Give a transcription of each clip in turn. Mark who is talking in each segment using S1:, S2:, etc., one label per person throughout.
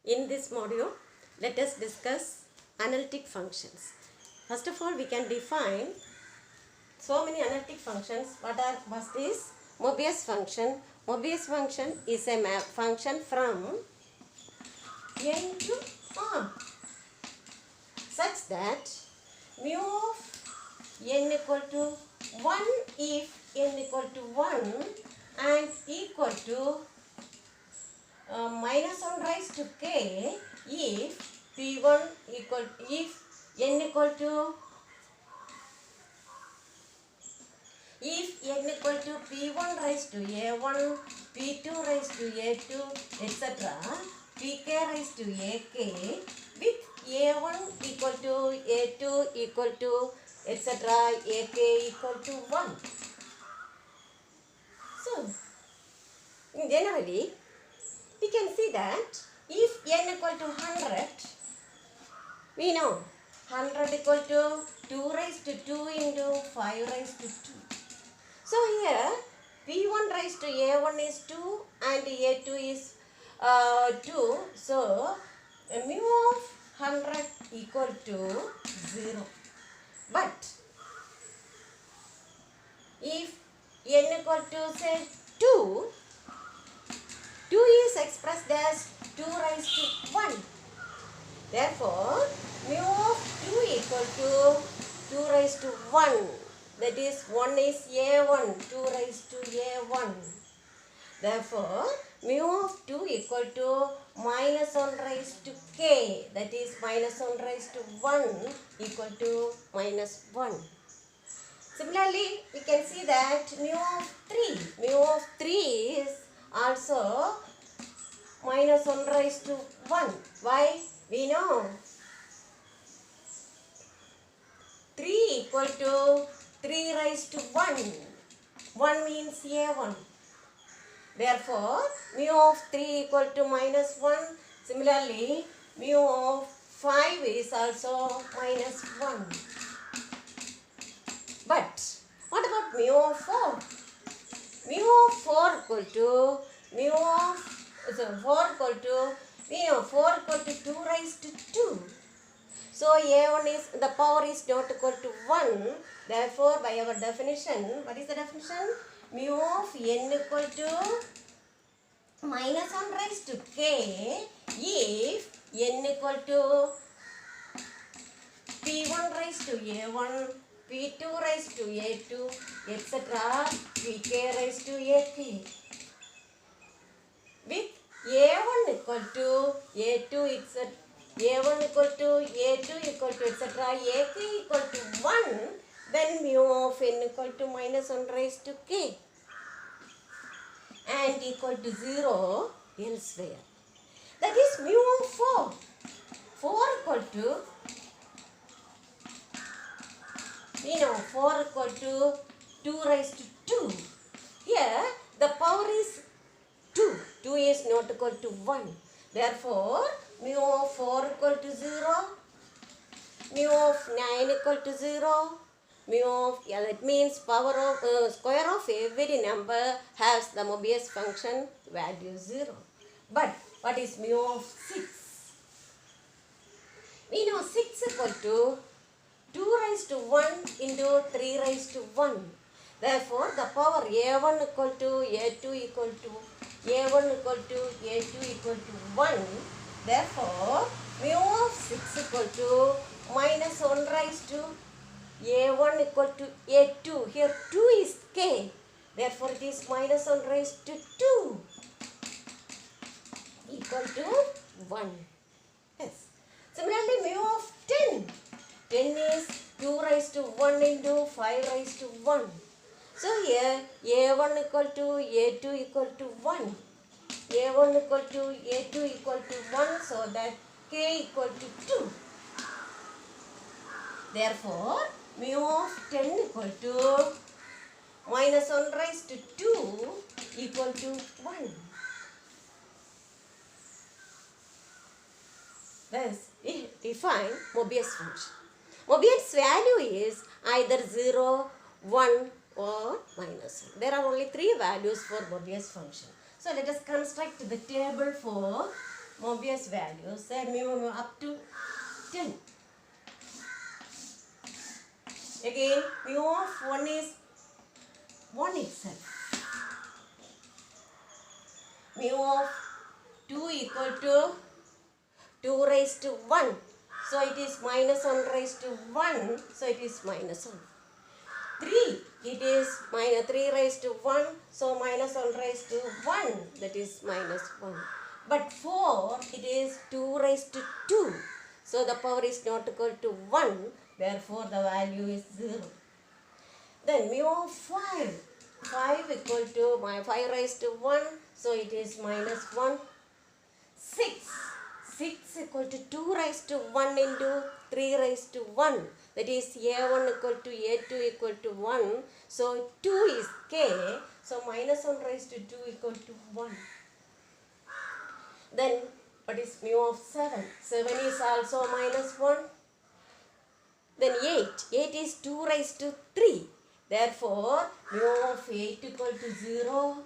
S1: In this module, let us discuss analytic functions. First of all, we can define so many analytic functions. First is Mobius function. Mobius function is a function from n to r such that mu of n equal to 1 if n equal to 1 and equal to minus 1 raised to k if p1 equal if n equal to p1 raised to a1, p2 raised to a2, etc. pk raised to ak with a1 equal to a2 equal to etc. ak equal to 1. So, generally, we can see that if n equal to 100, we know 100 equal to 2 raised to 2 into 5 raised to 2. So here p1 raised to a1 is 2 and a2 is 2. So mu of 100 equal to 0. But if n equal to say 2, 2 is expressed as 2 raised to 1. Therefore, mu of 2 equal to 2 raised to 1. That is 1 is a1, 2 raised to a1. Therefore, mu of 2 equal to minus 1 raised to k. That is minus 1 raised to 1 equal to minus 1. Similarly, we can see that mu of 3 is also minus 1 raised to 1. Why? We know 3 equal to 3 raised to 1. 1 means a1. Therefore, mu of 3 equal to minus 1. Similarly, mu of 5 is also minus 1. But, what about mu of 4? Mu of 4 equal to mu of 4 equal to 2 raised to 2. So a1 is the power is not equal to 1. Therefore, by our definition, what is the definition? Mu of n equal to minus 1 raised to k if n equal to p1 raised to a1, p2 raised to a2, etc. pk raised to ak. With a1 equal to a2, etc. a1 equal to a2 equal to etc. ak equal to 1, then mu of n equal to minus 1 raised to k and equal to 0 elsewhere. That is mu of 4. 4 equal to 4 equal to 2 raised to 2. Here the power is 2. 2 is not equal to 1. Therefore, mu of 4 equal to 0. Mu of 9 equal to 0. Mu of, that means power of square of every number has the Mobius function value 0. But what is mu of 6? We know 6 equal to 2 raised to 1 into 3 raised to 1. Therefore, the power a1 equal to a2 equal to a1 equal to a2 equal to 1. Therefore, mu of 6 equal to minus 1 raised to a1 equal to a2. Here 2 is k. Therefore, it is minus 1 raised to 2 equal to 1. Yes. Similarly, mu of 10. 10 is 2 raised to 1 into 5 raised to 1. So here a1 equal to a2 equal to 1. a1 equal to a2 equal to 1, so that k equal to 2. Therefore, mu of 10 equal to minus 1 raised to 2 equal to 1. Thus, we define Mobius function. Mobius value is either 0, 1 or minus 1. There are only 3 values for Mobius function. So let us construct the table for Mobius values, say mu up to 10. Again, mu of 1 is 1 itself. Mu of 2 equal to 2 raised to 1. So it is minus 1 raised to 1. So it is minus 1. 3, it is minus 3 raised to 1. So minus 1 raised to 1. That is minus 1. But 4, it is 2 raised to 2. So the power is not equal to 1. Therefore the value is 0. Then mu of 5. 5 equal to 5 raised to 1. So it is minus 1. 6. 6 equal to 2 raised to 1 into 3 raised to 1. That is A1 equal to A2 equal to 1. So 2 is K. So minus 1 raised to 2 equal to 1. Then what is mu of 7? 7 is also minus 1. Then 8. 8 is 2 raised to 3. Therefore, mu of 8 equal to 0.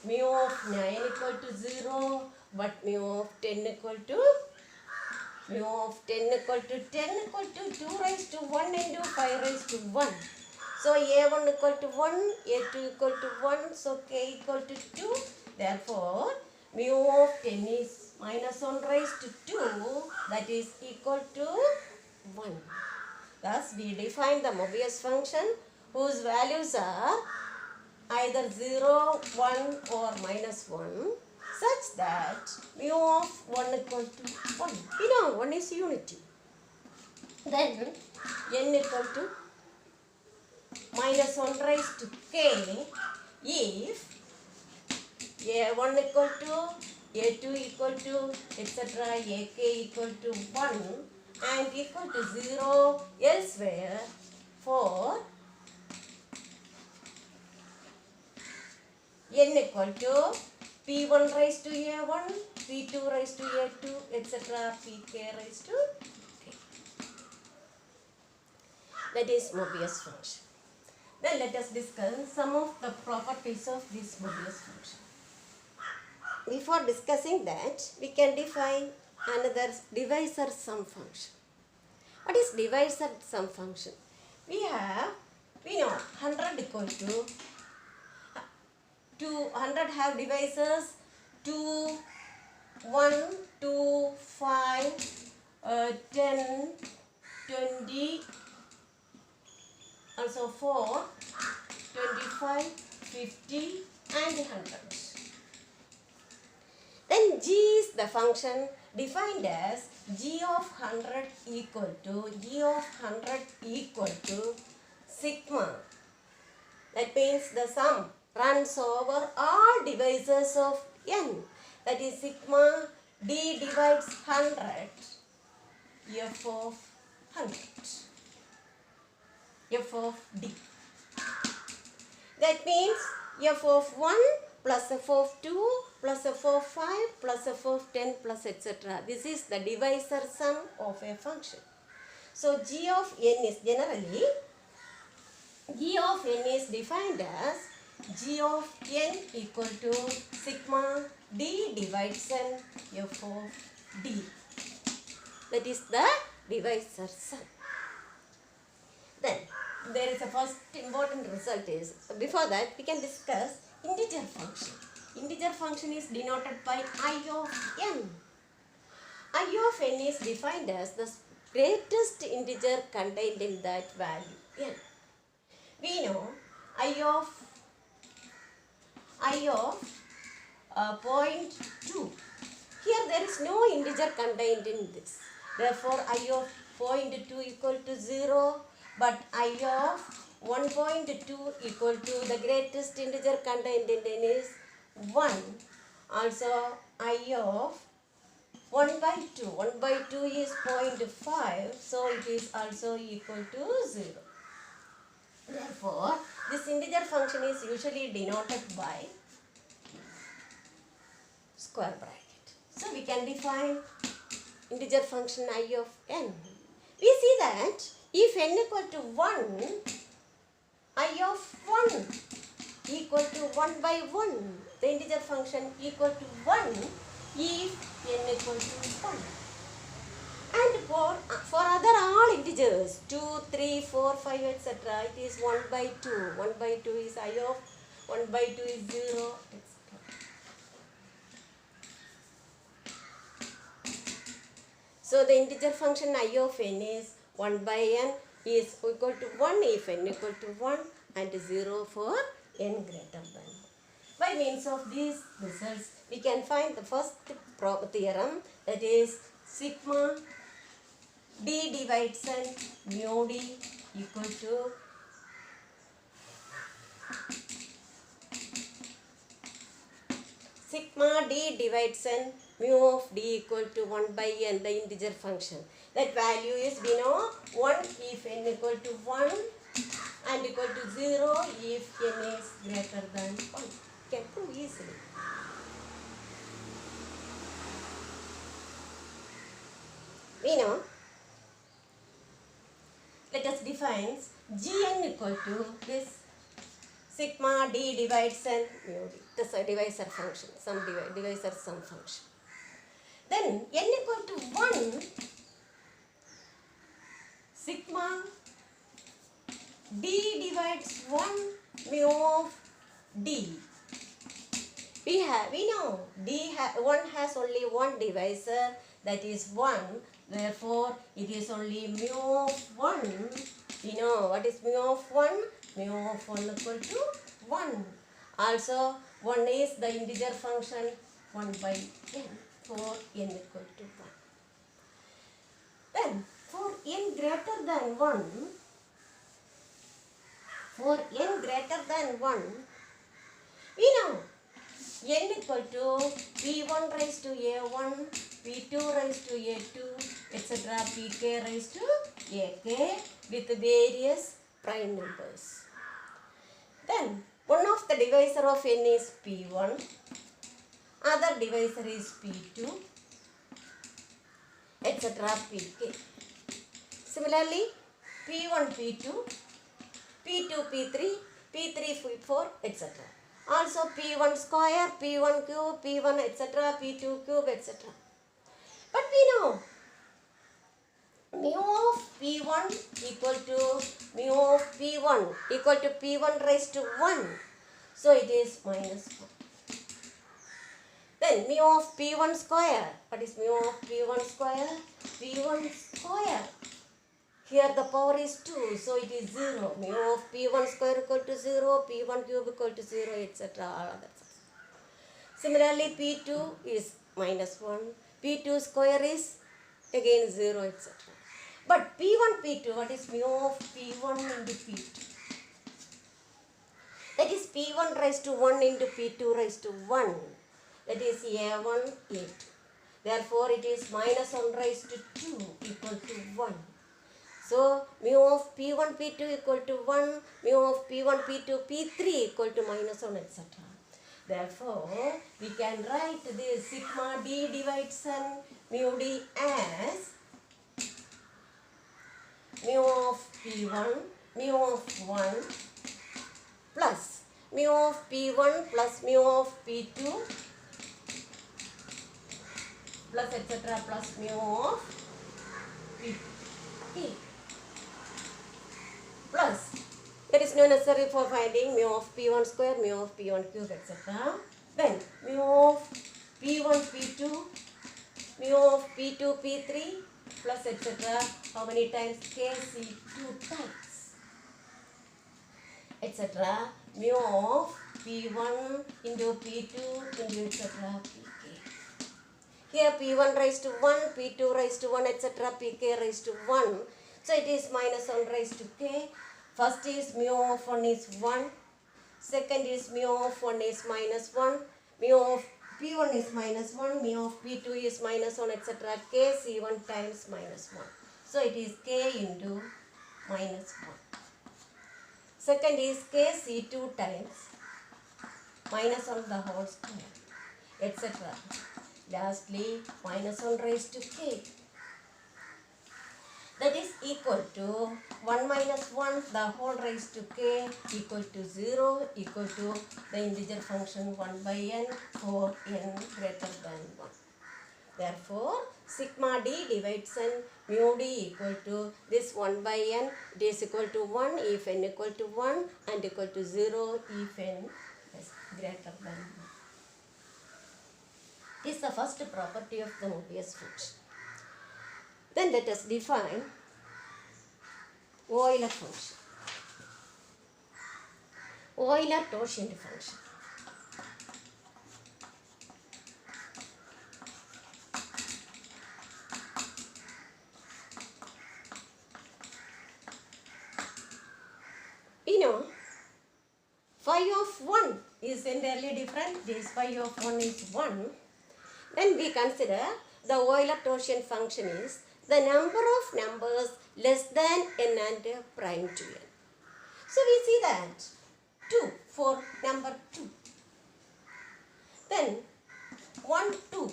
S1: Mu of 9 equal to 0. But mu of 10 equal to 10 equal to 2 raised to 1 into 5 raised to 1. So A1 equal to 1, A2 equal to 1, so K equal to 2. Therefore, mu of 10 is minus 1 raised to 2, that is equal to 1. Thus, we define the Mobius function whose values are either 0, 1 or minus 1. Such that mu of 1 equal to 1. We know 1 is unity. Then n equal to minus 1 raised to k if a1 equal to a2 equal to etc. ak equal to 1 and equal to 0 elsewhere for n equal to P1 raised to A1, P2 raised to A2, etc. Pk raised to k. That is Mobius function. Then let us discuss some of the properties of this Mobius function. Before discussing that, we can define another divisor sum function. What is divisor sum function? We know 100 equal to 200 have divisors 2, 1, 2, 5, 10, 20, also 4, 25, 50 and 100. Then G is the function defined as G of 100 equal to sigma. That means the sum runs over all divisors of n. That is sigma d divides 100 f of 100. F of d. That means f of 1 plus f of 2 plus f of 5 plus f of 10 plus etc. This is the divisor sum of a function. So g of n is generally, g of n is defined as g of n equal to sigma d divides n f of d. That is the divisor sum. Then there is a first important result is, before that we can discuss integer function. Integer function is denoted by I of n. I of n is defined as the greatest integer contained in that value n. We know I of 0.2. Here there is no integer contained in this. Therefore, I of 0.2 equal to 0. But I of 1.2 equal to the greatest integer contained in n is 1. Also, I of 1 by 2. 1 by 2 is 0.5. So, it is also equal to 0. Therefore, this integer function is usually denoted by square bracket. So, we can define integer function I of n. We see that if n equal to 1, I of 1 equal to 1 by 1, the integer function equal to 1, if n equal to 1. And for other all integers 2, 3, 4, 5, etc. it is 1 by 2. 1 by 2 is I of 1 by 2 is 0, etc. So the integer function I of n is 1 by n is equal to 1 if n equal to 1 and 0 for n greater than 1. By means of these results, we can find the first theorem, that is sigma d divides n mu d equal to sigma d divides n mu of d equal to 1 by n, the integer function. That value is, we know, 1 if n equal to 1 and equal to 0 if n is greater than 1. Can prove easily. We know, let us define Gn equal to this sigma d divides n mu d. This is a divisor function, some divisor sum function. Then n equal to 1, sigma d divides 1 mu of d. We know 1 has only one divisor, that is 1. Therefore, it is only mu of 1. We know what is mu of 1? Mu of 1 equal to 1. Also, 1 is the integer function 1 by n for n equal to 1. Then, for n greater than 1, we know n equal to p1 raised to a1, p2 raised to a2, etc. pk raised to ak with various prime numbers. Then one of the divisor of n is p1, other divisor is p2, etc. pk. Similarly, p1, p2, p2, p3, p3, p4, etc. Also p1 square, p1 cube, p1, etc., p2 cube, etc. But we know mu of p1 equal to mu of p1 equal to p1 raised to 1. So it is minus 1. Then mu of p1 square. What is mu of p1 square? p1 square. Here the power is 2, so it is 0. Mu of p1 square equal to 0, p1 cube equal to 0, etc. All others. Similarly, p2 is minus 1, p2 square is again 0, etc. But p1, p2, what is mu of p1 into p2? That is p1 raised to 1 into p2 raised to 1. That is a1, a2. Therefore, it is minus 1 raised to 2 equal to 1. So, mu of p1, p2 equal to 1, mu of p1, p2, p3 equal to minus 1, etc. Therefore, we can write this sigma d divides n mu d as mu of p1, mu of 1 plus mu of p1 plus mu of p2 plus etc. plus mu of p. Plus, there is no necessary for finding mu of p1 square, mu of p1 cube, etc. Then, mu of p1, p2, mu of p2, p3, plus etc. How many times? kc 2 times, etc. Mu of p1 into p2 into etc. pk. Here p1 raised to 1, p2 raised to 1, etc. pk raised to 1. So it is minus 1 raised to k. First is mu of 1 is 1. Second is mu of 1 is minus 1. Mu of p1 is minus 1. Mu of p2 is minus 1, etc. k c1 times minus 1. So it is k into minus 1. Second is k c2 times minus 1 the whole square, etc. Lastly, minus 1 raised to k. That is equal to 1 minus 1 the whole raised to k equal to 0 equal to the integer function 1 by n for n greater than 1. Therefore, sigma d divides n mu d equal to this 1 by n. It is equal to 1 if n equal to 1 and equal to 0 if n is greater than 1. This is the first property of the Mobius function. Then let us define Euler function. Euler tangent function. We know phi of 1 is entirely different. This phi of 1 is 1. Then we consider the Euler tangent function is the number of numbers less than n and prime to n. So we see that 2 for number 2. Then 1, 2.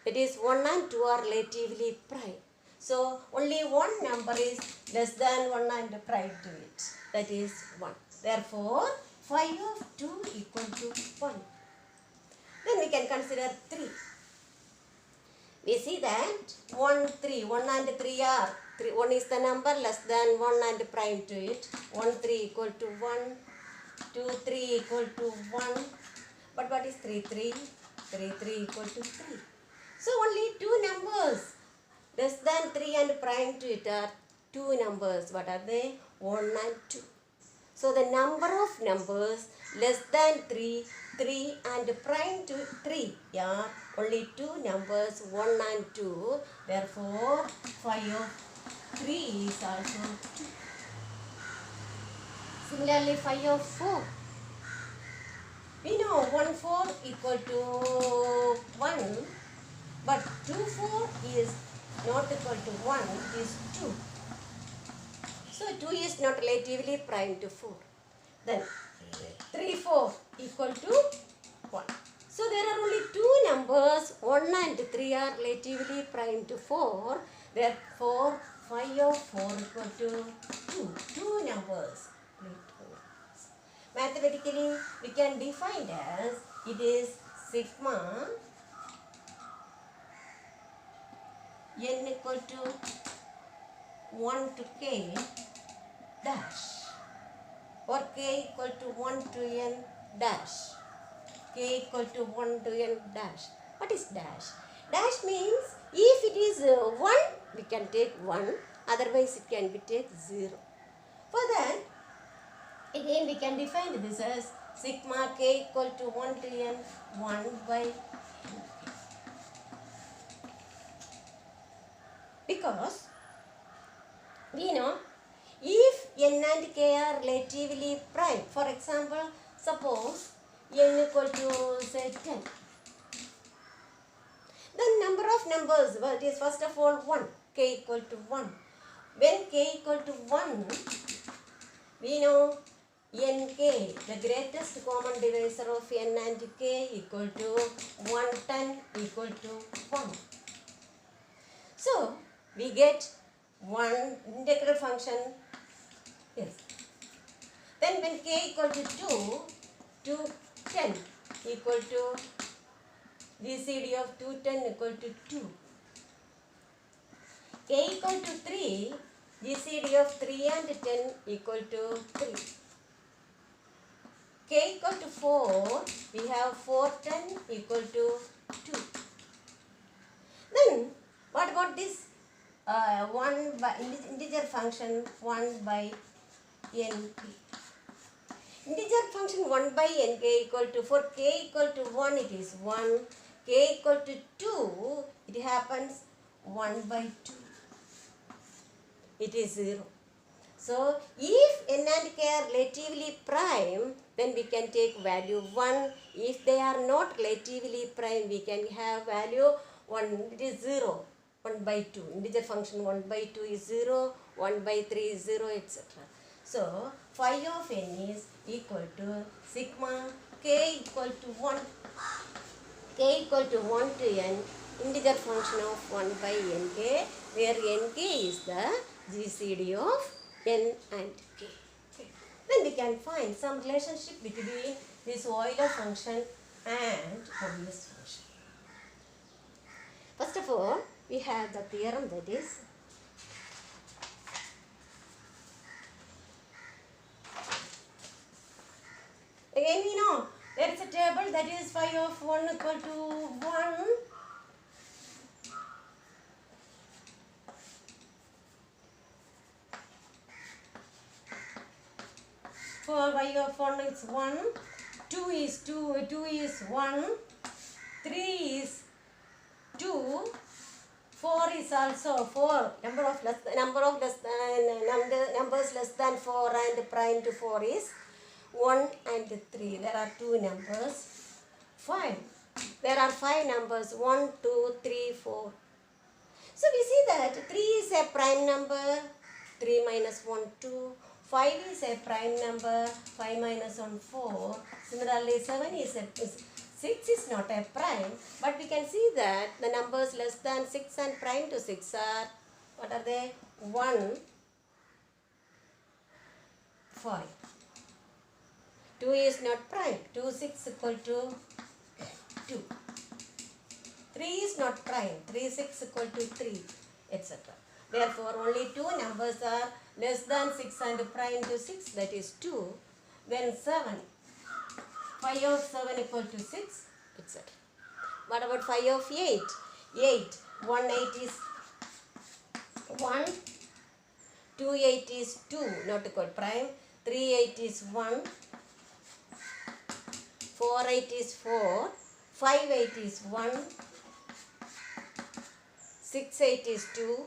S1: It is 1 and 2 are relatively prime. So only one number is less than 1 and prime to it. That is 1. Therefore, phi of 2 equal to 1. Then we can consider 3. We see that 1, 3. 1 and 3 are 3. 1 is the number less than 1 and prime to it. 1, 3 equal to 1. 2, 3 equal to 1. But what is 3, 3? 3, 3 equal to 3. So only 2 numbers less than 3 and prime to it are 2 numbers. What are they? 1 and 2. So the number of numbers less than 3, 3 and prime to 3 are only 2 numbers 1 and 2. Therefore, phi of 3 is also 2. Similarly, phi of 4. We know 1, 4 equal to 1, but 2, 4 is not equal to 1, it is 2. So 2 is not relatively prime to 4. Then 3, 4 equal to 1. So there are only 2 numbers, 1 and 3 are relatively prime to 4. Therefore, phi of 4 equal to 2. 2 numbers. Mathematically, we can define as it is sigma n equal to 1 to k dash or k equal to 1 to n dash. K equal to 1 to n dash. What is dash? Dash means if it is 1, we can take 1. Otherwise, it can be take 0. For that, again we can define this as sigma k equal to 1 to n 1 by n. Because we know if n and k are relatively prime, for example, suppose n equal to say 10, then number of numbers, well, it is first of all 1, k equal to 1. When k equal to 1, we know nk, the greatest common divisor of n and k equal to 110 equal to 1. So, we get one integral function, yes. Then when k equal to 2, 210 equal to GCD of 210 equal to 2. K equal to 3, GCD of 3 and 10 equal to 3. K equal to 4, we have 410 equal to 2. Then, what about this 1 by integer function 1 by nk? Integer function 1 by nk equal to, for k equal to 1 it is 1, k equal to 2 it happens 1 by 2. It is 0. So, if n and k are relatively prime, then we can take value 1. If they are not relatively prime, we can have value 1, it is 0, 1 by 2. Integer function 1 by 2 is 0, 1 by 3 is 0, etc. So, phi of n is equal to sigma k equal to 1, k equal to 1 to n, integer function of 1 by nk, where nk is the GCD of n and k. Then we can find some relationship between this Euler function and Mobius function. First of all, we have the theorem, that is again we know there is a table, that is phi of 1 equal to 1. For y of 1 is 1, 2 is 2, 2 is 1, 3 is 2, 4 is also 4. Numbers less than 4 and prime to 4 is 1 and 3. There are 2 numbers. 5. There are 5 numbers, 1, 2, 3, 4. So we see that 3 is a prime number, 3 minus 1, 2. 5 is a prime number, 5 minus 1, 4. Similarly, 6 is not a prime, but we can see that the numbers less than 6 and prime to 6 are, what are they? 1, 5. 2 is not prime, 2, 6 equal to 2. 3 is not prime, 3, 6 equal to 3, etc. Therefore, only 2 numbers are less than 6 and prime to 6, that is 2. Then 7, phi of 7 equal to 6, etc. What about phi of 8? 8, 1, 8 is 1, 2, 8 is 2, not equal prime, 3, 8 is 1, 4, 8 is 4, 5, 8 is 1, 6, 8 is 2,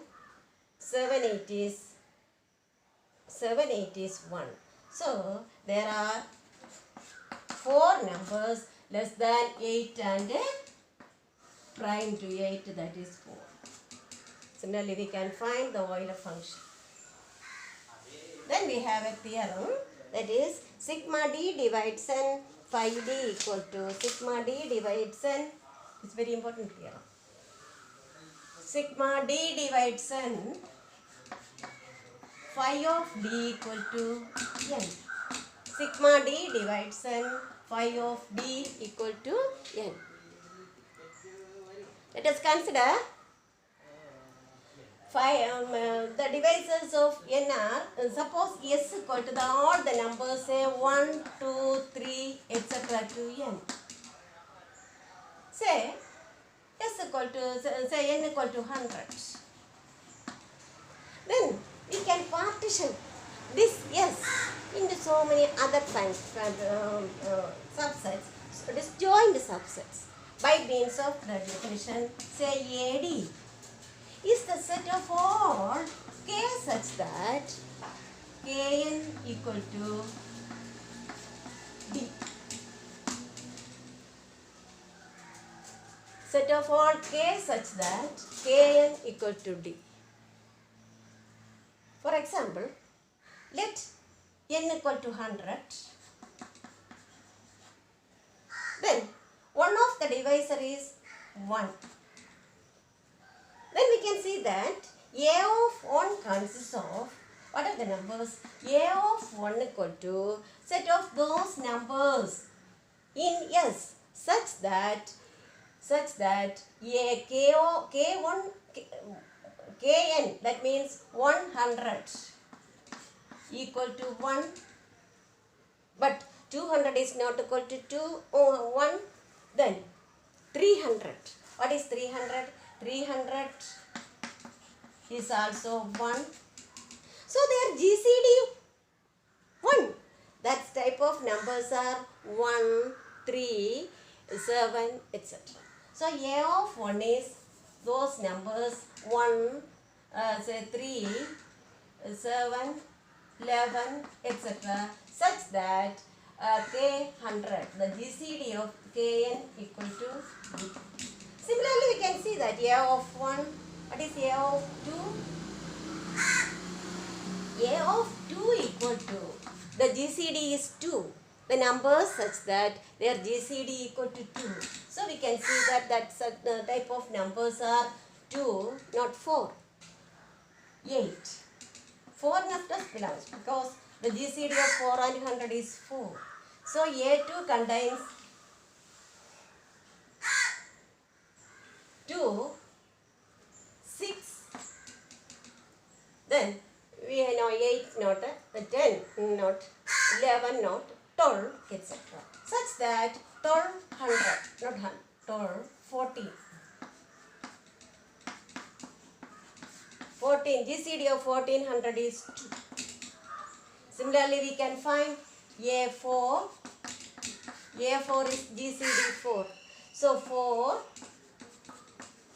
S1: 7, 8 is 1. So, there are 4 numbers less than 8 and prime to 8, that is 4. Similarly, we can find the Euler function. Then we have a theorem, that is sigma d divides n phi d equal to sigma d divides n. It's very important theorem. Sigma d divides n phi of d equal to n. Sigma d divides n phi of d equal to n. Let us consider the divisors of n are, suppose s equal to all the numbers, say 1, 2, 3, etc. to n. Say s equal to, say n equal to 100. Then we can partition this s into so many other subsets, so disjoint subsets, by means of the definition, say AD is the set of all k such that kn equal to d. Set of all k such that kn equal to d. For example, let n equal to 100. Then one of the divisor is 1. Then we can see that a of 1 consists of, what are the numbers? A of 1 equal to set of those numbers in S such that a kn, that means 100 equal to 1, but 200 is not equal to 2 or 1. Then 300. What is 300? 300 is also 1. So their GCD 1. That type of numbers are 1, 3, 7, etc. So A of 1 is those numbers 1, say 3, 7, 11, etc. such that k100, the GCD of kn equal to d. Similarly, we can see that A of 1, what is A of 2? A of 2 equal to, the GCD is 2. The numbers such that their GCD equal to 2. So we can see that that type of numbers are 2, not 4. 8. 4 numbers belongs because the GCD of 4 and 100 is 4. So A2 contains 2 Then we know 8 not 10 not 11 not 12 etc. Such that 1200 not 100 12 14 14 GCD of 1400 is 2. Similarly we can find A4 is GCD 4. So 4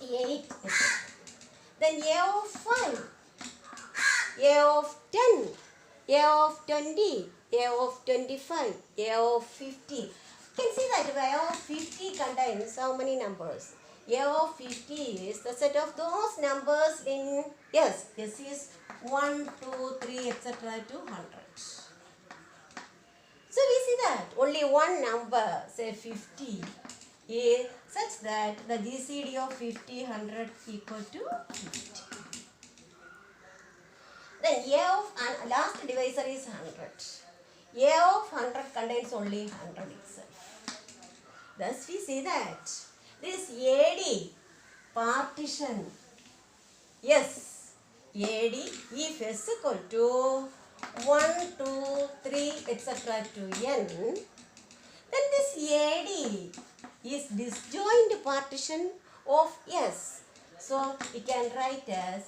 S1: 8 etc. Then A of 5, A of 10, A of 20, A of 25, A of 50. You can see that A of 50 contains how many numbers? A of 50 is the set of those numbers in, yes, this is 1, 2, 3, etc. to 100. So we see that only one number, say 50, is such that the GCD of 50, 100 equal to 50. Then A of last divisor is 100. A of 100 contains only 100 itself. Thus we see that this AD partition, yes, AD if S equal to 1, 2, 3 etc. to n, then this AD is disjoint partition of S. So we can write as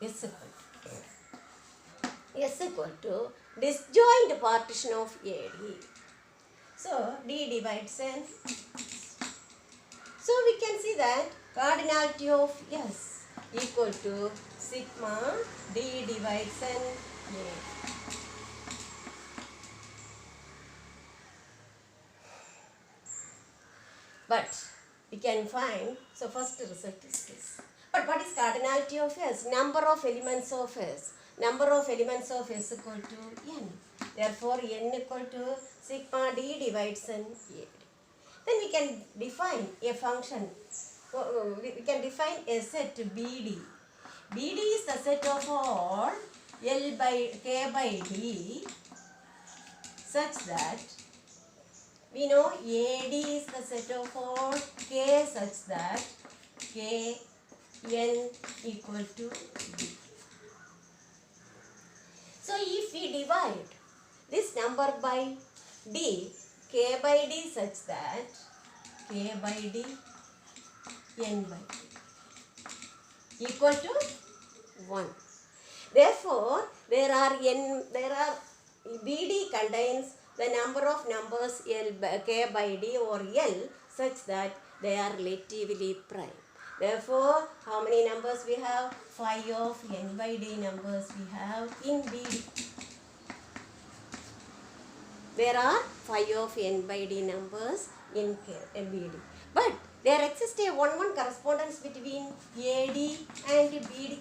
S1: S equal to disjoint partition of AD. So D divides N. So we can see that cardinality of S equal to sigma D divides N A. But we can find, so first result is this. But what is cardinality of S? Number of elements of S. Number of elements of S equal to n. Therefore, n equal to sigma D divides n A. Then we can define a function. We can define a set BD. BD is the set of all L by K by D such that we know AD is the set of all K such that K n equal to D. So if we divide this number by D, K by D such that K by D n by D equal to 1. Therefore, BD contains the number of numbers K by D or L such that they are relatively prime. Therefore, how many numbers we have? 5 of n by D numbers we have in BD. There are 5 of n by D numbers in BD. But there exists a 1-1 correspondence between AD and BD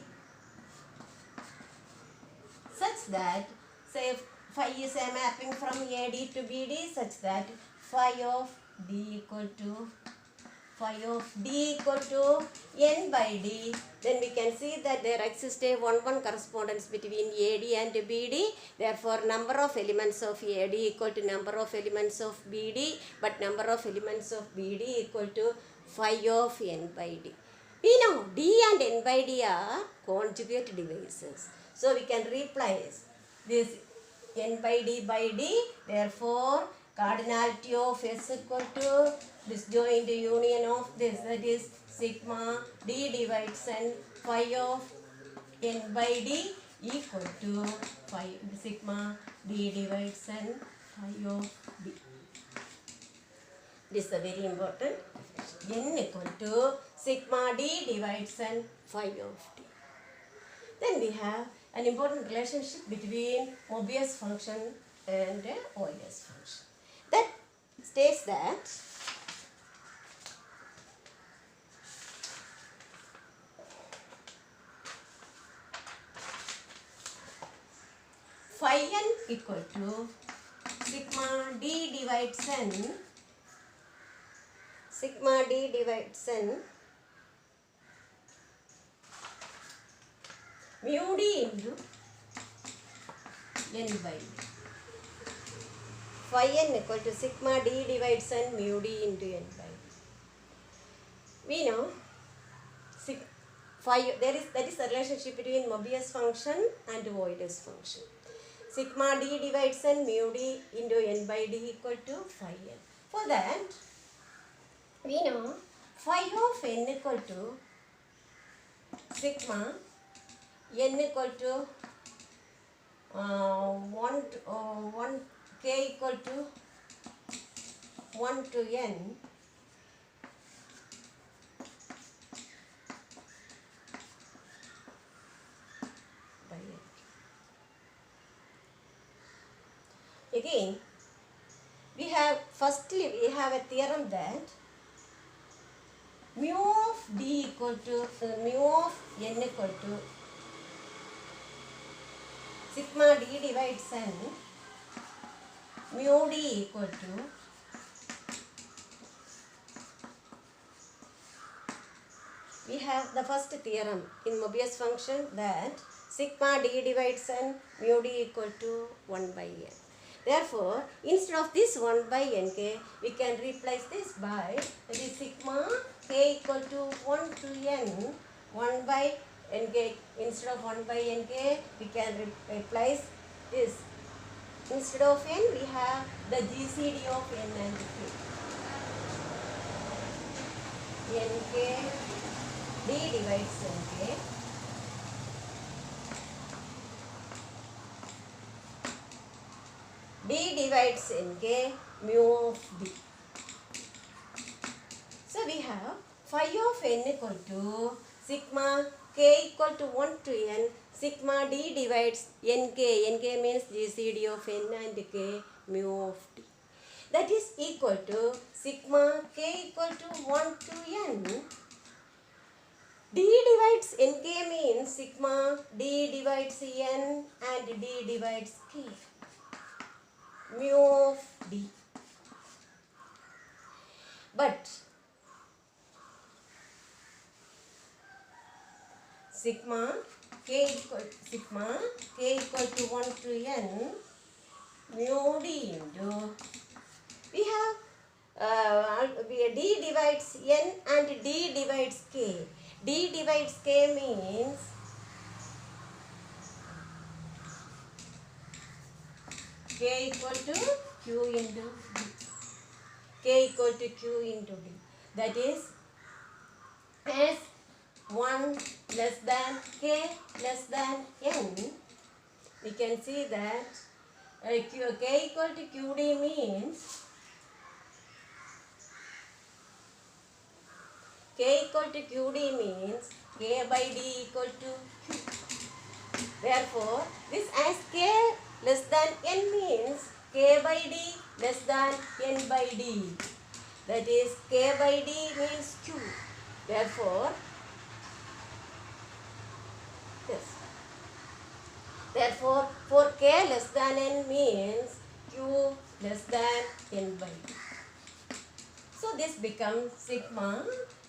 S1: such that, say, phi is a mapping from AD to BD such that phi of D equal to n by D. Then we can see that there exists a 1-1 correspondence between AD and BD. Therefore, number of elements of AD equal to number of elements of BD, but number of elements of BD equal to phi of n by D. We know D and n by D are conjugate divisors. So we can replace this n by D by D. Therefore, cardinality of S equal to disjoint union of this, that is sigma D divides n phi of n by D equal to phi sigma D divides n phi of D. This is a very important. N equal to sigma D divides n phi of D. Then we have an important relationship between Mobius function and Euler's function. That states that phi n equal to sigma D divides n mu D into n by D. Phi n equal to sigma D divides n mu D into n by D. We know that is the relationship between Mobius function and Euler's function. Sigma d divides n mu d into n by d equal to phi n. For that, we know phi of n equal to sigma n equal to 1 k equal to 1 to n by n. Again, we have a theorem that mu of d equal to mu of n equal to sigma d divides n mu d equal to we have the first theorem in Mobius function that sigma d divides n mu d equal to 1 by n. Therefore, instead of this 1 by nk, we can replace this by sigma k equal to 1 to n 1 by nk. Instead of 1 by nk, we can replace this. Instead of n, we have the GCD of n and k. Nk d divides nk d divides nk mu of d. So we have phi of n equal to sigma k equal to 1 to n sigma d divides nk. Nk means GCD of n and k mu of d. That is equal to sigma k equal to 1 to n. D divides nk means sigma d divides n and d divides k mu of d. But sigma k equal to 1 to n mu d into we have d divides n and d divides k. D divides k means k equal to q into d. K equal to q into d. That is, as 1 less than k less than n, we can see that k equal to qd means k equal to qd means k by d equal to q. Therefore, this as k less than n means k by d less than n by d. That is, k by d means q. Therefore, yes. Therefore, for k less than n means q less than n by d. So this becomes sigma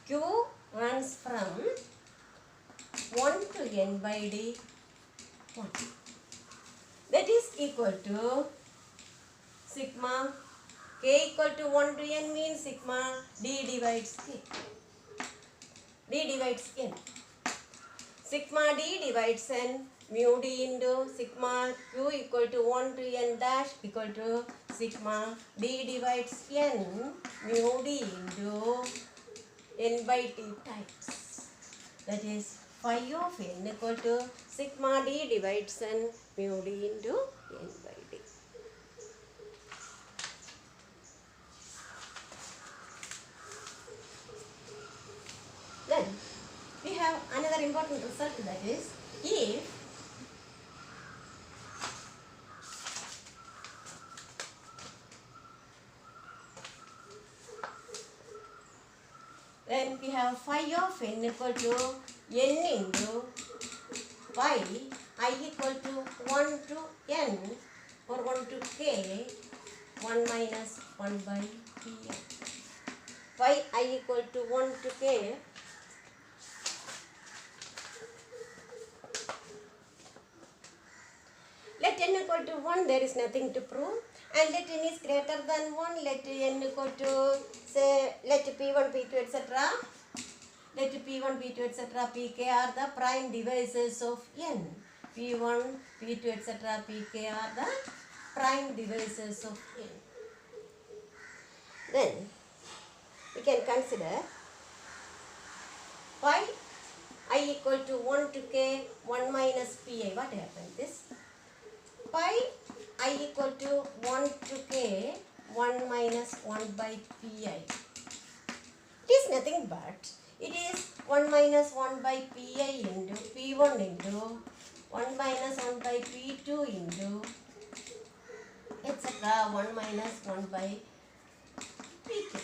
S1: q runs from 1 to n by d 1. That is equal to sigma k equal to 1 to n means sigma d divides k. D divides n. Sigma d divides n mu d into sigma q equal to 1 to n dash equal to sigma d divides n mu d into n by t times. That is, phi of n equal to sigma d divides n mu d into n by d. Then we have another important result, that is, if then we have phi of n equal to n into phi I equal to 1 to n or 1 to k 1 minus 1 by pn. Phi I equal to 1 to k let n equal to 1, there is nothing to prove, and let n is greater than 1, let n equal to, say, let p1, p2, etc. let P1, P2, etc. Pk are the prime divisors of n. P1, P2, etc. Pk are the prime divisors of n. Then we can consider pi I equal to 1 to k 1 minus pi. What happened? This pi I equal to 1 to k 1 minus 1 by pi. It is nothing but it is 1 minus 1 by pi into p1 into 1 minus 1 by p2 into etc. 1 minus 1 by pk.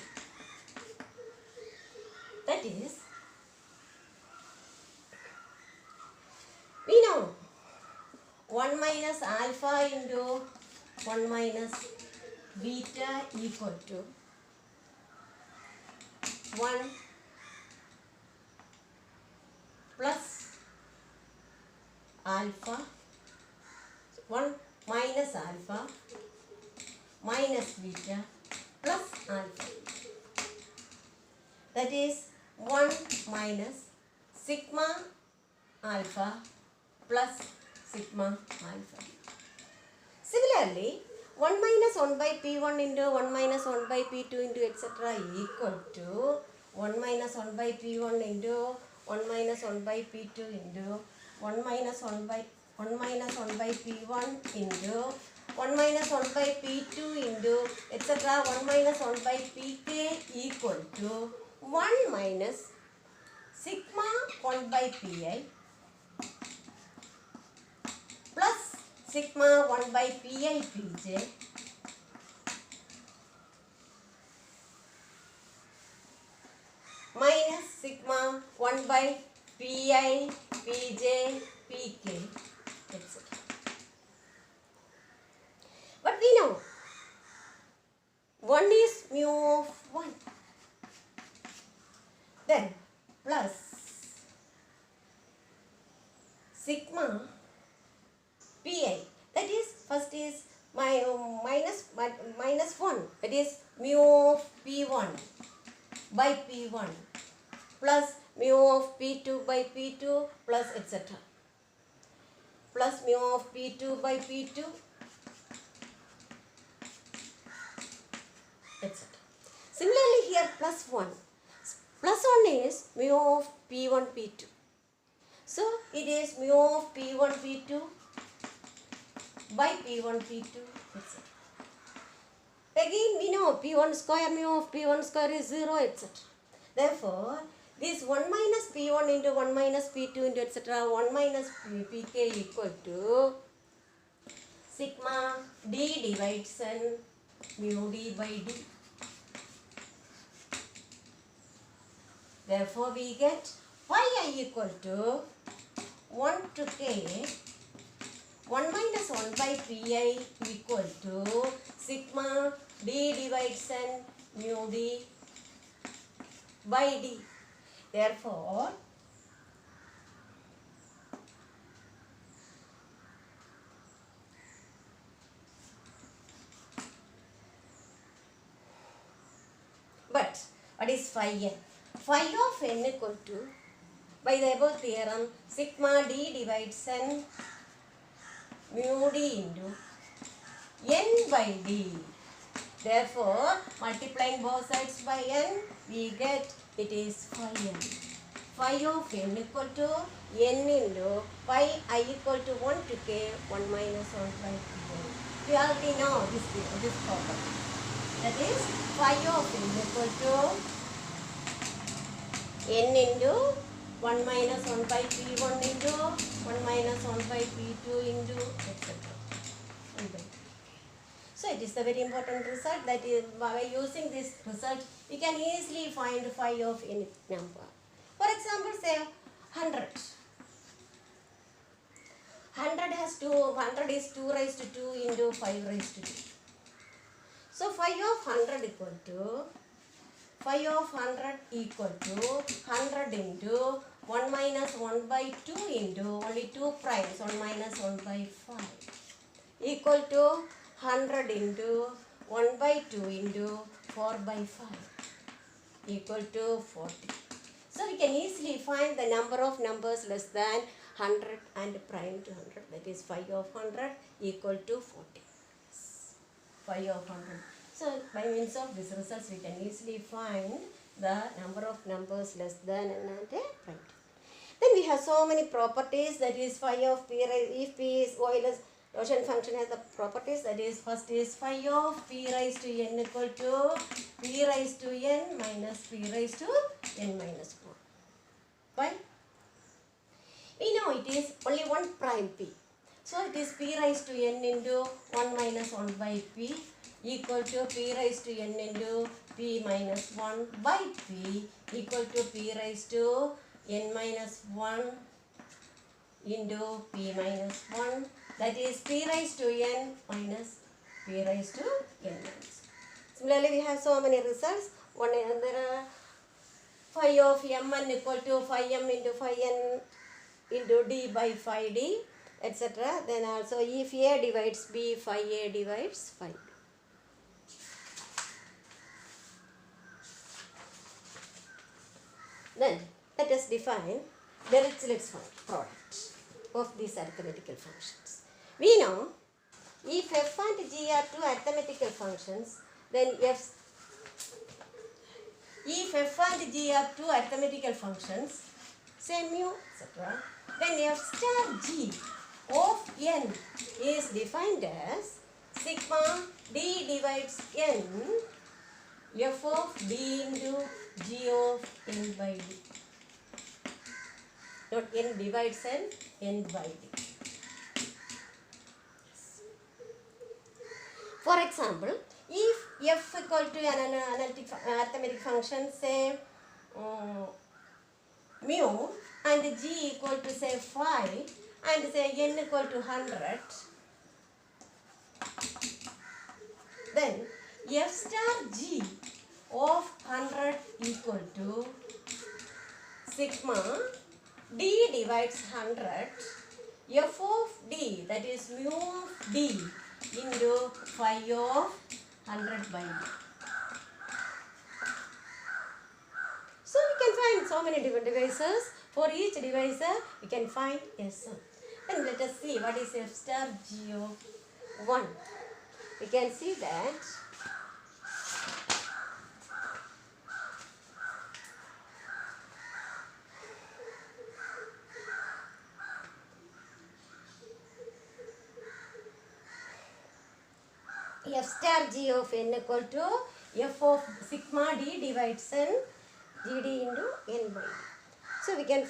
S1: That is, we know 1 minus alpha into 1 minus beta equal to 1 plus alpha 1 minus alpha minus beta plus alpha. That is 1 minus sigma alpha plus sigma alpha. Similarly, 1 minus 1 by p1 into 1 minus 1 by p2 into etc. equal to 1 minus 1 by p1 into 1 minus 1 by p2 into 1 minus 1 by 1 minus 1 by p1 into 1 minus 1 by p2 into etc. 1 minus 1 by pk equal to 1 minus sigma 1 by pi plus sigma 1 by pi pj minus sigma 1 by pi pj pk etc. But we know 1 is mu of 1. Then plus sigma pi, that is first is minus 1, that is mu of p1 by p1 plus mu of p2 by p2 plus etc. plus mu of p2 by p2 etc. Similarly here plus 1. Plus 1 is mu of p1 p2. So it is mu of p1 p2 by p1 p2 etc. Again we know p1 square mu of p1 square is 0 etc. Therefore this 1 minus p1 into 1 minus p2 into etc. 1 minus pk equal to sigma d divides n mu d by d. Therefore we get pi I equal to 1 to k 1 minus 1 by pi equal to sigma d divides n mu d by d. Therefore but what is phi n? Phi of n equal to, by the above theorem, sigma d divides n mu d into n by d. Therefore, multiplying both sides by n, we get it is phi n. Phi of n equal to n into pi I equal to 1 to k 1 minus 1 by pi. We already know this property. That is phi of n equal to n into 1 minus 1 by p1 into 1 minus 1 by p2 into etc. So it is the very important result that is, by using this result we can easily find phi of any number. For example, say 100. 100 is 2 raised to 2 into 5 raised to 2. So phi of 100 equal to 100 into 1 minus 1 by 2 into only 2 primes 1 minus 1 by 5 equal to 100 into 1 by 2 into 4 by 5 equal to 40. So we can easily find the number of numbers less than 100 and prime to 100. That is phi of 100 equal to 40. Phi of 100. So by means of these results, we can easily find the number of numbers less than and prime. Then we have so many properties, that is phi of p, if p is Euler's Gaussian function has the properties, that is first is phi of p raised to n equal to p raised to n minus p raised to n minus 4. Why? We know it is only one prime p. So it is p raised to n into 1 minus 1 by p equal to p raised to n into p minus 1 by p equal to p raised to n minus 1 into p minus 1, that is p raised to n minus p raised to n minus. Similarly, we have so many results. One there are phi of mn equal to phi m into phi n into d by phi d, etc. Then also if a divides b, phi a divides phi b. Then let us define Dirichlet's product of these arithmetical functions. We know if f and g are two arithmetical functions, then if f and g are two arithmetical functions, say mu, etc., then f star g of n is defined as sigma d divides n f of d into g of n by d. Not n divides n by d. For example, if f equal to an analytic arithmetic function, say mu, and g equal to say phi, and say n equal to 100, then f star g of 100 equal to sigma d divides 100 f of d, that is mu of d into phi of 100 by d. So we can find so many different divisors. For each divisor, we can find a sum. Then let us see what is f star g of 1. We can see that f star g of n equal to f of sigma d divides n gd into n by d. So we can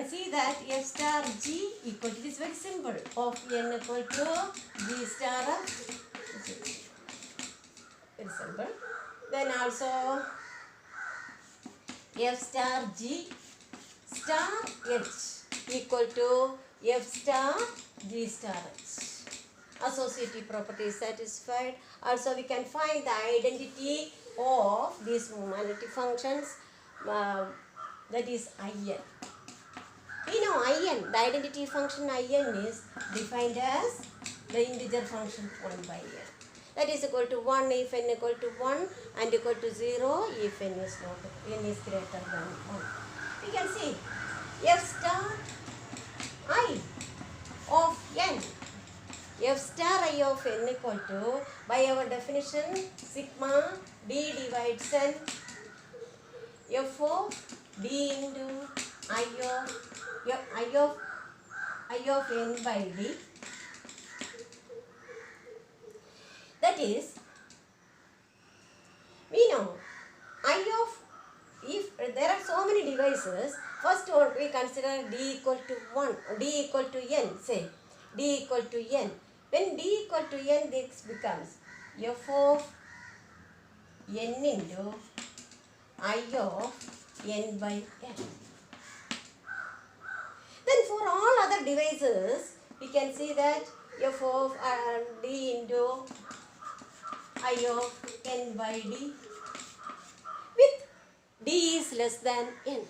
S1: see that f star g equal to, it is very simple, of n equal to g star of, very simple. Then also f star g star h equal to f star g star h. Associative property is satisfied. Also we can find the identity of these analytic functions, that is in. We know in, the identity function in is defined as the integer function 1 by n. That is equal to 1 if n equal to 1 and equal to 0 if n is greater than 1. We can see f star I of n. F star I of n equal to, by our definition, sigma d divides n f of d into I of n by d. That is, we know if there are so many divisors, first we consider d equal to 1, d equal to n, say d equal to n. When d equal to n, this becomes f of n into I of n by n. Then for all other divisors, we can see that f of d into I of n by d with d is less than n.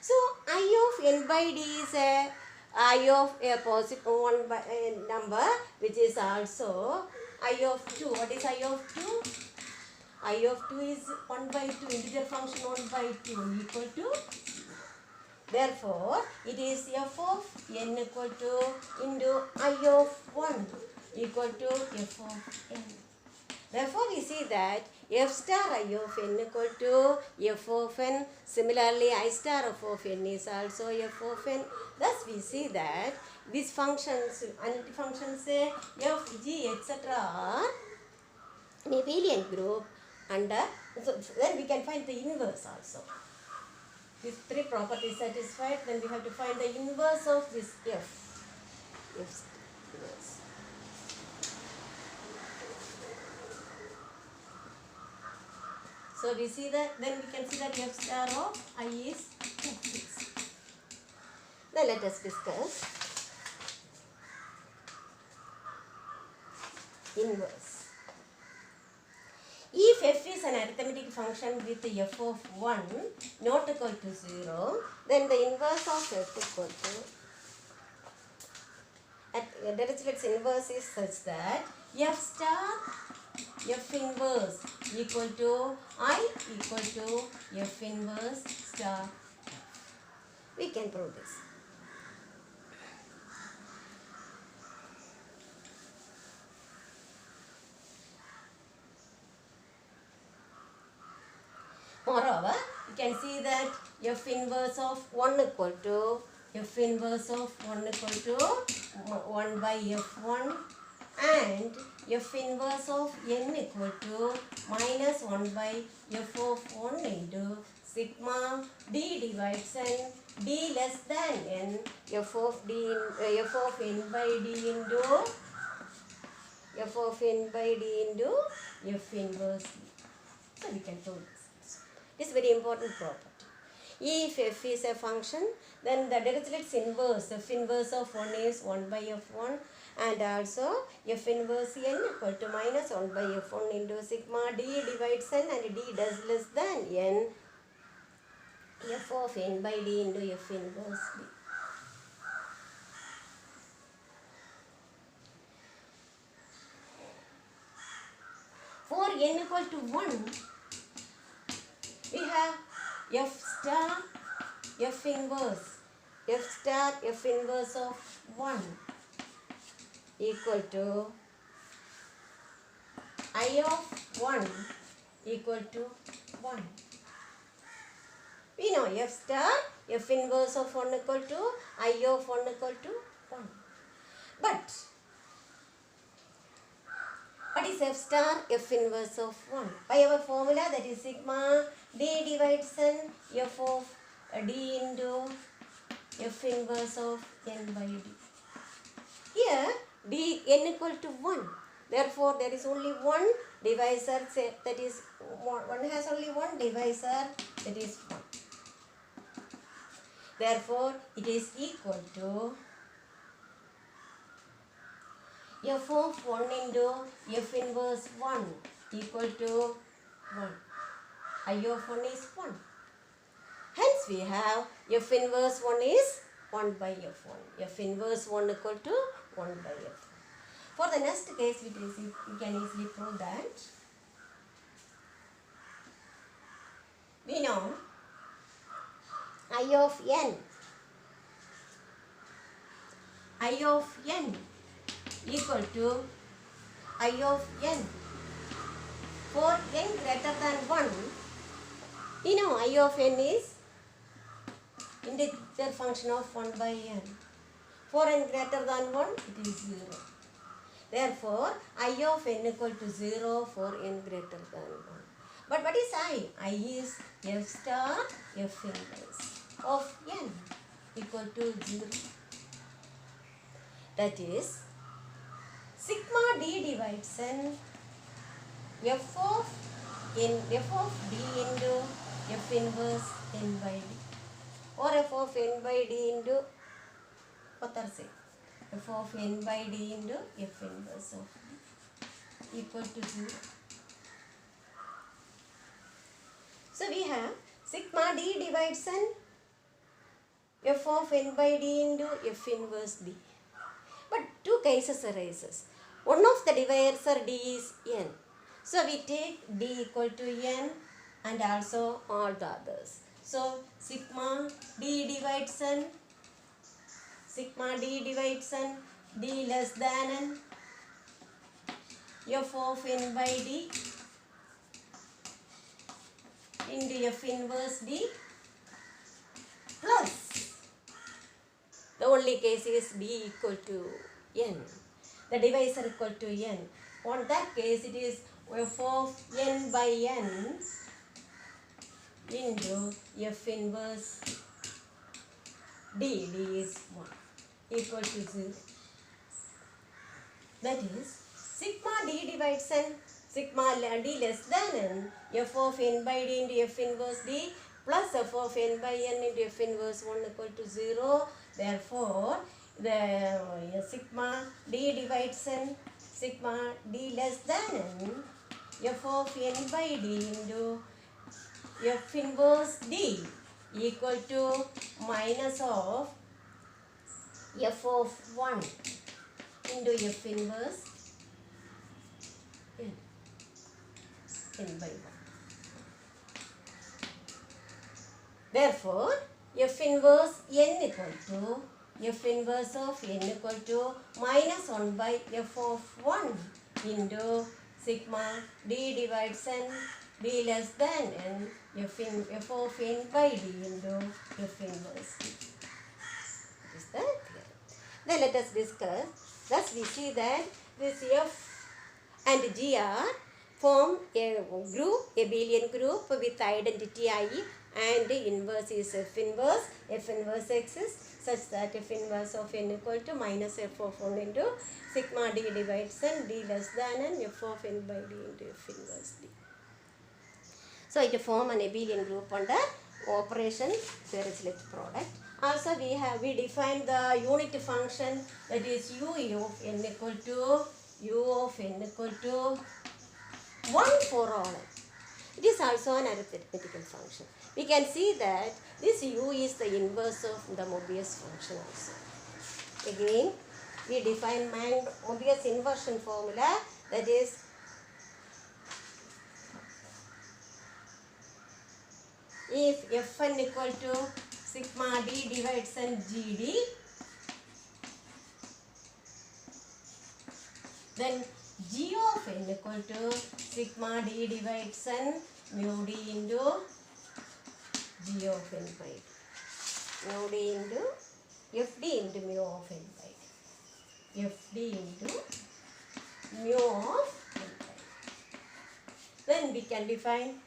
S1: So I of n by d is a I of a positive one by a number which is also I of 2. What is I of 2? I of 2 is 1 by 2, integer function 1 by 2 equal to 0. Therefore, it is f of n equal to into I of 1 equal to f of n. Therefore, we see that f star I of n equal to f of n. Similarly, I star f of n is also f of n. Thus, we see that these functions, analytic functions f, g, etc. are in abelian group under, so then we can find the inverse also. These three properties satisfied, then we have to find the inverse of this f. F inverse. So we see that, then we can see that f star of I is 6. Now let us discuss inverse. If f is an arithmetic function with f of 1 not equal to 0, then the inverse of f equal to, Dirichlet's inverse is such that f star f inverse equal to I equal to f inverse star f. We can prove this. Moreover, you can see that f inverse of 1 equal to f inverse of 1 equal to 1 by f1 and f inverse of n equal to minus 1 by f of 1 into sigma d divides n, d less than n, f of n by d into f of n by d into f inverse d. So we can prove this. This is very important property. If f is a function, then the Dirichlet's inverse, f inverse of 1 is 1 by f1 and also f inverse n equal to minus 1 by f1 into sigma d divides n and d does less than n, f of n by d into f inverse d. For n equal to 1, we have f star f inverse, f star f inverse of 1 equal to I of 1 equal to 1. We know f star f inverse of 1 equal to I of 1 equal to 1. But what is f star f inverse of 1? By our formula, that is sigma d divides n f of d into f inverse of n by d. Here d n equal to 1. Therefore, there is only one divisor, that is one has only one divisor, that is 1. Therefore, it is equal to f of 1 into f inverse 1 equal to 1. I of 1 is 1. Hence, we have f inverse 1 is 1 by f1. f inverse 1 equal to 1 by f1. For the next case, we can easily prove that. We know I of n equal to I of n. For n greater than 1, we know I of n is integer function of 1 by n. For n greater than 1, it is 0. Therefore, I of n equal to 0 for n greater than 1. But what is I? I is f star f inverse of n equal to 0. That is sigma d divides n f of d into f inverse n by d, or f of n by d into f of n by d into f inverse of d equal to 0. So we have sigma d divides n f of n by d into f inverse d. But two cases arises. One of the divisor d is n. So we take d equal to n and also all the others. So sigma d divides n, sigma d divides n, d less than n, f of n by d into f inverse d plus, the only case is d equal to n, the divisor equal to n. On that case it is f of n by n into f inverse d, d is 1 equal to 0. That is sigma d divides n, sigma d less than n, f of n by d into f inverse d plus f of n by n into f inverse 1 equal to 0. Therefore, the sigma d divides n, sigma d less than n, f of n by d into f inverse d equal to minus of f of 1 into f inverse n, n by 1. Therefore, f inverse n equal to f inverse of n equal to minus 1 by f of 1 into sigma d divides n, d less than n, f of n by d into f inverse d. Is that clear? Then let us discuss. Thus we see that this f and g are form a group, abelian group with identity I, and the inverse is f inverse. F inverse exists such that f inverse of n equal to minus f of 1 into sigma d divides n, d less than n, f of n by d into f inverse d. So it form an abelian group under operation Dirichlet product. Also we define the unit function, that is u of n equal to 1 for all n. It is also an arithmetical function. We can see that this u is the inverse of the Mobius function also. Again, we define Mobius inversion formula, that is if fn equal to sigma d divides n gd, then g of n equal to sigma d divides n mu d into g of n by d, mu d into fd into mu of n by d, fd into mu of n by d. Then we can define,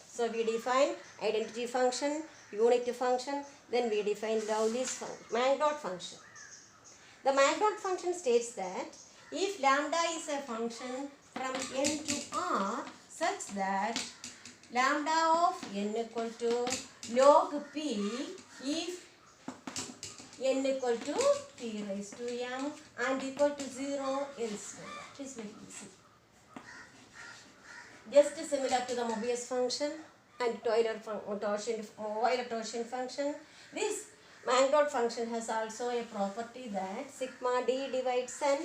S1: so we define identity function, unit function, then we define Lowry's Mank-Dot function. The Mank-Dot function states that if lambda is a function from n to r such that lambda of n equal to log p if n equal to p raised to m and equal to 0 elsewhere. It is very easy. Just similar to the Mobius function and Euler-Torsion function. This Mank-Dot function has also a property that sigma d divides n,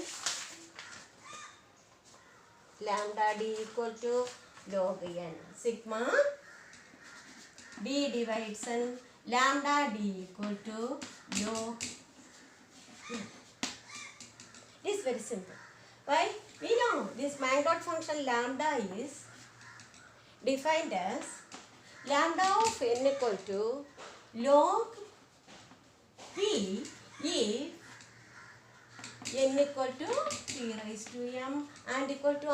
S1: lambda d equal to log n. Sigma d divides n, lambda d equal to log n. It is very simple. Why? We know this Mank-Dot function lambda is defined as lambda of n equal to log p if n equal to p raised to m and equal to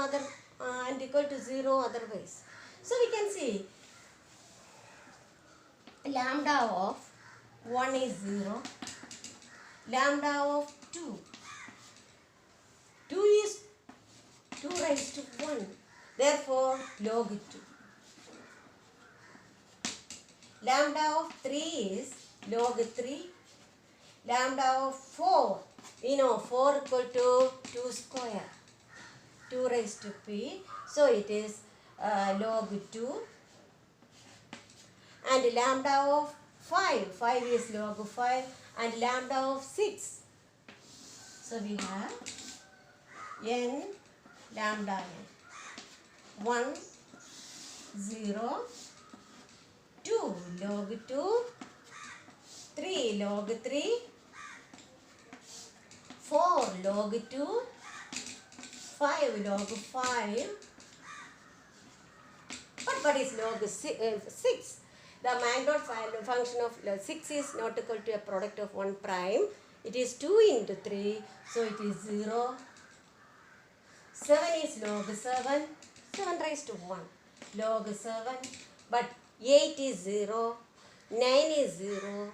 S1: 0 otherwise. So we can see lambda of 1 is 0, lambda of 2 is 2 raised to 1, therefore log 2. Lambda of 3 is log 3, lambda of 4, we know 4 equal to 2 square, 2 raised to p, so it is log 2, and lambda of 5 is log 5, and lambda of 6. So we have n lambda n. 1, 0, 2 log 2, 3 log 3, 4 log 2, 5 log 5. But what is log 6? The Mangrove function of 6 is not equal to a product of 1 prime. It is 2 into 3, so it is 0. 7 is log 7, 7 raised to 1. Log 7, but 8 is 0, 9 is 0,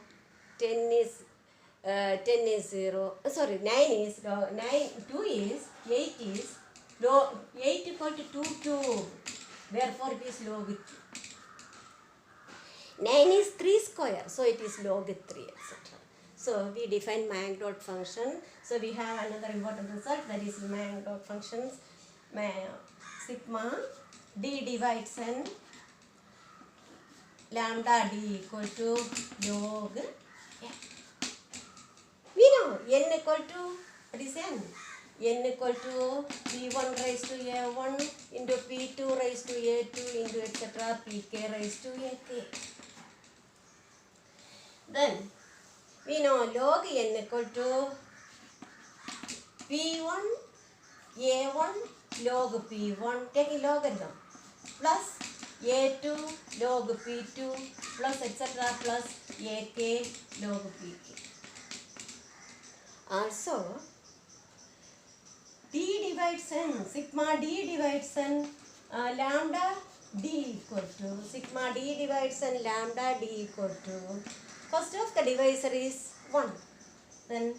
S1: 10 is 0. Sorry, 9 is, 2 is, 8 is, 8 equal to 2 cube. Therefore, it is log 2. 9 is 3 square, so it is log 3, etc. So, we define Mangrove function. So, we have another important result, that is Mangrove functions. Sigma d divides n, lambda d equal to log n. We know n equal to, what is n? N equal to p1 raised to a1 into p2 raised to a2 into etc. pk raised to ak. Then we know log n equal to p1 a1 log p1 taking logarithm plus a2 log p2 plus etc. plus ak log pk. Also d divides n, sigma d divides n, lambda d equal to, sigma d divides n, lambda d equal to, first of the divisor is 1, then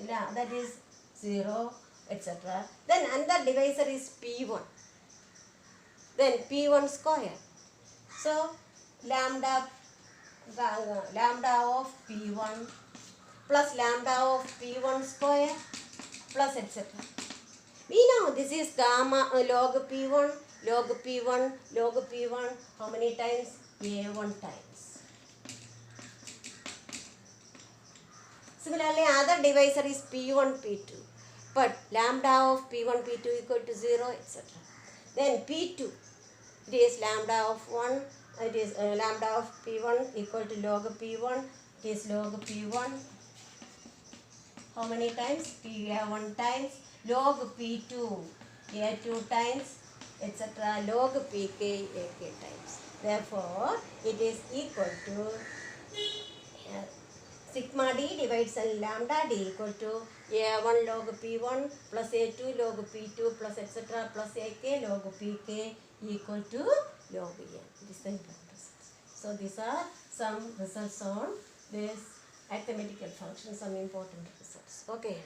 S1: that is 0, etc. Then another divisor is p1, then p1 square. So lambda of p1 plus lambda of p1 square plus etc. We know this is gamma log p1, log p1, log p1, how many times? a1 times. Similarly, other divisor is p1, p2, but lambda of p1, p2 equal to 0, etc. Then p2, it is lambda of 1, it is lambda of p1 equal to log p1, it is log p1. How many times? p1 times, log p2, a2 times, etc. log pk, ak times. Therefore, it is equal to sigma d divides n, lambda d equal to a1 log p1 plus a2 log p2 plus etc. plus ak log pk equal to log n. This is the important results. So, these are some results on this arithmetical function, some important results. Okay.